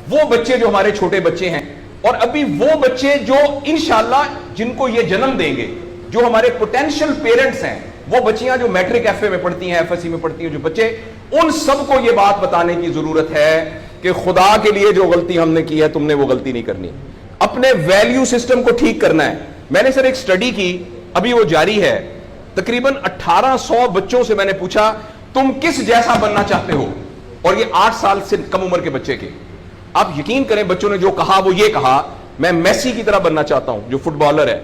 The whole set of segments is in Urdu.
وہ بچے جو ہمارے چھوٹے بچے ہیں اور ابھی وہ بچے جو انشاءاللہ جن کو یہ جنم دیں گے, جو ہمارے پوٹینشیل پیرنٹس ہیں, وہ بچیاں جو میٹرک ایف اے میں پڑھتی ہیں, ایف ایس سی میں پڑھتی ہیں, جو بچے, ان سب کو یہ بات بتانے کی ضرورت ہے کہ خدا کے لیے جو غلطی ہم نے کی ہے تم نے وہ غلطی نہیں کرنی. اپنے ویلیو سسٹم کو ٹھیک کرنا ہے. میں نے سر ایک سٹڈی کی, ابھی وہ جاری ہے, تقریباً 1800 بچوں سے میں نے پوچھا تم کس جیسا بننا چاہتے ہو, اور یہ 8 سال سے کم عمر کے بچے کے. آپ یقین کریں بچوں نے جو کہا وہ یہ کہا میں میسی کی طرح بننا چاہتا ہوں جو فٹ بالر ہے,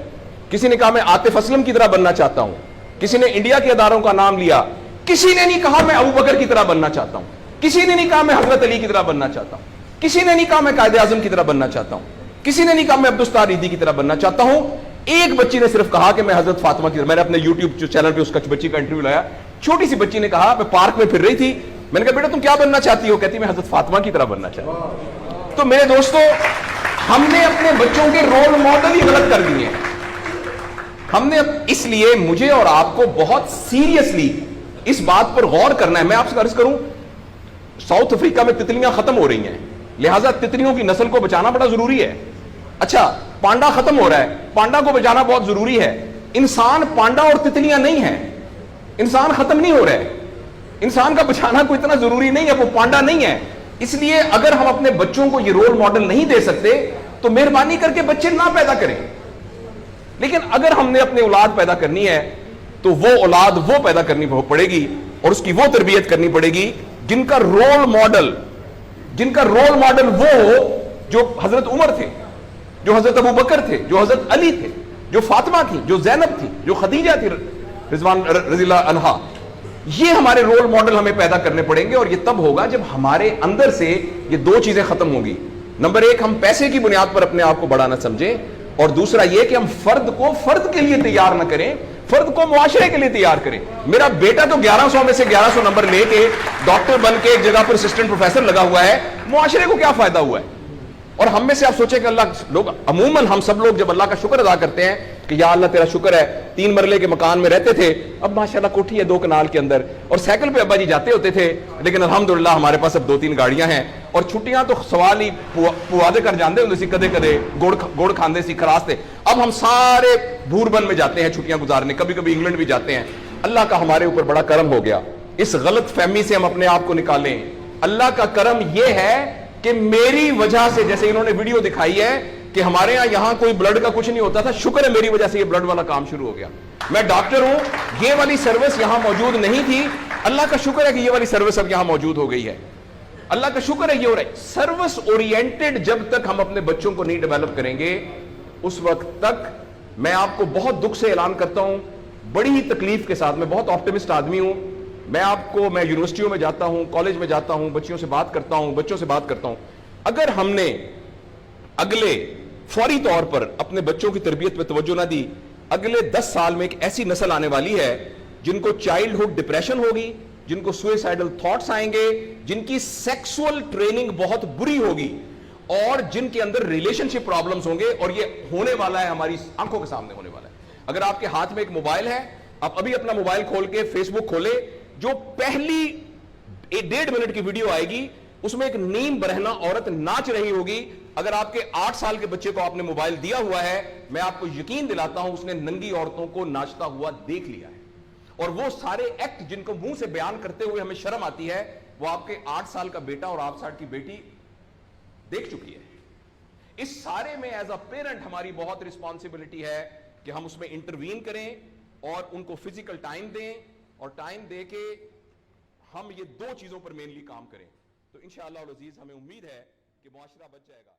کسی نے کہا میں عاطف اسلم کی طرح بننا چاہتا ہوں, کسی نے انڈیا کے اداروں کا نام لیا, کسی نے نہیں کہا میں ابو بکر کی طرح بننا چاہتا ہوں, کسی نے نہیں کہا میں حضرت علی کی طرح بننا چاہتا ہوں, کسی نے نہیں کہا میں قائد اعظم کی طرح بننا چاہتا ہوں, کسی نے نہیں کہا میں عبدالستار ریدی کی طرح بننا چاہتا ہوں. ایک بچی نے صرف کہا کہ میں حضرت فاطمہ کی طرح. میں نے اپنے یوٹیوب چینل پہ اس بچی کا انٹرویو لایا, چھوٹی سی بچی نے کہا میں پارک میں پھر رہی تھی, میں نے کہا بیٹا تم کیا بننا چاہتی ہو, کہتی میں حضرت فاطمہ کی طرح بننا چاہتی ہوں. تو میرے دوستو, ہم نے اپنے بچوں کے رول ماڈل ہی غلط کر دیے ہیں. ہم نے, اس لیے مجھے اور آپ کو بہت سیریسلی اس بات پر غور کرنا ہے. میں آپ سے عرض کروں, ساؤتھ افریقہ میں تتلیاں ختم ہو رہی ہیں, لہٰذا تتلیوں کی نسل کو بچانا بڑا ضروری ہے. اچھا پانڈا ختم ہو رہا ہے, پانڈا کو بچانا بہت ضروری ہے. انسان پانڈا اور تتلیاں نہیں ہیں, انسان ختم نہیں ہو رہا ہے, انسان کا بچانا کوئی اتنا ضروری نہیں ہے, وہ پانڈا نہیں ہے. اس لیے اگر ہم اپنے بچوں کو یہ رول ماڈل نہیں دے سکتے تو مہربانی کر کے بچے نہ پیدا کریں. لیکن اگر ہم نے اپنی اولاد پیدا کرنی ہے تو وہ اولاد وہ پیدا کرنی پڑے گی اور اس کی وہ تربیت کرنی پڑے گی جن کا رول ماڈل وہ ہو جو حضرت عمر تھے, جو حضرت ابو بکر تھے, جو حضرت علی تھے, جو فاطمہ تھی, جو زینب تھی, جو خدیجہ تھی رضوان رضی اللہ عنہا. یہ ہمارے رول ماڈل ہمیں پیدا کرنے پڑیں گے, اور یہ تب ہوگا جب ہمارے اندر سے یہ دو چیزیں ختم ہوں گی. نمبر ایک, ہم پیسے کی بنیاد پر اپنے آپ کو بڑا نہ سمجھیں, اور دوسرا یہ کہ ہم فرد کو فرد کے لیے تیار نہ کریں, فرد کو معاشرے کے لیے تیار کریں. میرا بیٹا تو 1100 میں سے 1100 نمبر لے کے ڈاکٹر بن کے ایک جگہ پر اسسٹنٹ پروفیسر لگا ہوا ہے, معاشرے کو کیا فائدہ ہوا ہے؟ اور ہم میں سے آپ سوچیں کہ اللہ لوگ, عموماً ہم سب لوگ جب اللہ کا شکر ادا کرتے ہیں کہ یا اللہ تیرا شکر ہے, 3 مرلے کے مکان میں رہتے تھے, اب ماشاءاللہ کوٹھی ہے 2 کنال کے اندر, اور سائیکل پہ ابا جی جاتے ہوتے تھے, لیکن الحمدللہ ہمارے پاس اب 2-3 گاڑیاں ہیں, اور چھٹیاں تو سوال ہی پوادے کر جاندے ہوتے سی, کدے کدے گوڑ کھاندے سی, خراستے. اب ہم سارے بھوربن میں جاتے ہیں چھٹیاں گزارنے, کبھی کبھی انگلینڈ بھی جاتے ہیں. اللہ کا ہمارے اوپر بڑا کرم ہو گیا. اس غلط فہمی سے ہم اپنے آپ کو نکالیں. اللہ کا کرم یہ ہے کہ میری وجہ سے, جیسے انہوں نے ویڈیو دکھائی ہے کہ ہمارے یہاں کوئی بلڈ کا کچھ نہیں ہوتا تھا, شکر ہے میری وجہ سے یہ بلڈ والا کام شروع ہو گیا. میں ڈاکٹر ہوں, یہ والی سروس یہاں موجود نہیں تھی, اللہ کا شکر ہے کہ یہ والی سروس اب یہاں موجود ہو گئی ہے. اللہ کا شکر ہے یہ ہو رہا ہے. سروس اورینٹڈ جب تک ہم اپنے بچوں کو نہیں ڈیولپ کریں گے, اس وقت تک میں آپ کو بہت دکھ سے اعلان کرتا ہوں, بڑی ہی تکلیف کے ساتھ, میں بہت آپٹمسٹ آدمی ہوں, میں یونیورسٹیوں میں جاتا ہوں, کالج میں جاتا ہوں, بچوں سے بات کرتا ہوں, اگر ہم نے اگلے فوری طور پر اپنے بچوں کی تربیت پہ توجہ نہ دی, اگلے 10 سال میں ایک ایسی نسل آنے والی ہے جن کو چائلڈہڈ ڈپریشن ہوگی, جن کو سوئسائڈل تھاٹس آئیں گے, جن کی سیکسول ٹریننگ بہت بری ہوگی, اور جن کے اندر ریلیشن شپ پرابلمز ہوں گے, اور یہ ہونے والا ہے, ہماری آنکھوں کے سامنے ہونے والا ہے. اگر آپ کے ہاتھ میں ایک موبائل ہے, آپ ابھی اپنا موبائل کھول کے فیس بک کھولے, جو پہلی 1.5 منٹ کی ویڈیو آئے گی اس میں ایک نیم برہنہ عورت ناچ رہی ہوگی. اگر آپ کے 8 سال کے بچے کو آپ نے موبائل دیا ہوا ہے, میں آپ کو یقین دلاتا ہوں اس نے ننگی عورتوں کو ناچتا ہوا دیکھ لیا ہے, اور وہ سارے ایکٹ جن کو منہ سے بیان کرتے ہوئے ہمیں شرم آتی ہے, وہ آپ کے 8 سال کا بیٹا اور 8 سال کی بیٹی دیکھ چکی ہے. اس سارے میں ایز اے پیرنٹ ہماری بہت رسپانسبلٹی ہے کہ ہم اس میں انٹروین کریں اور ان کو فزیکل ٹائم دیں, اور ٹائم دے کے ہم یہ 2 چیزوں پر مینلی کام کریں. تو انشاءاللہ العزیز ہمیں امید ہے کہ معاشرہ بچ جائے گا.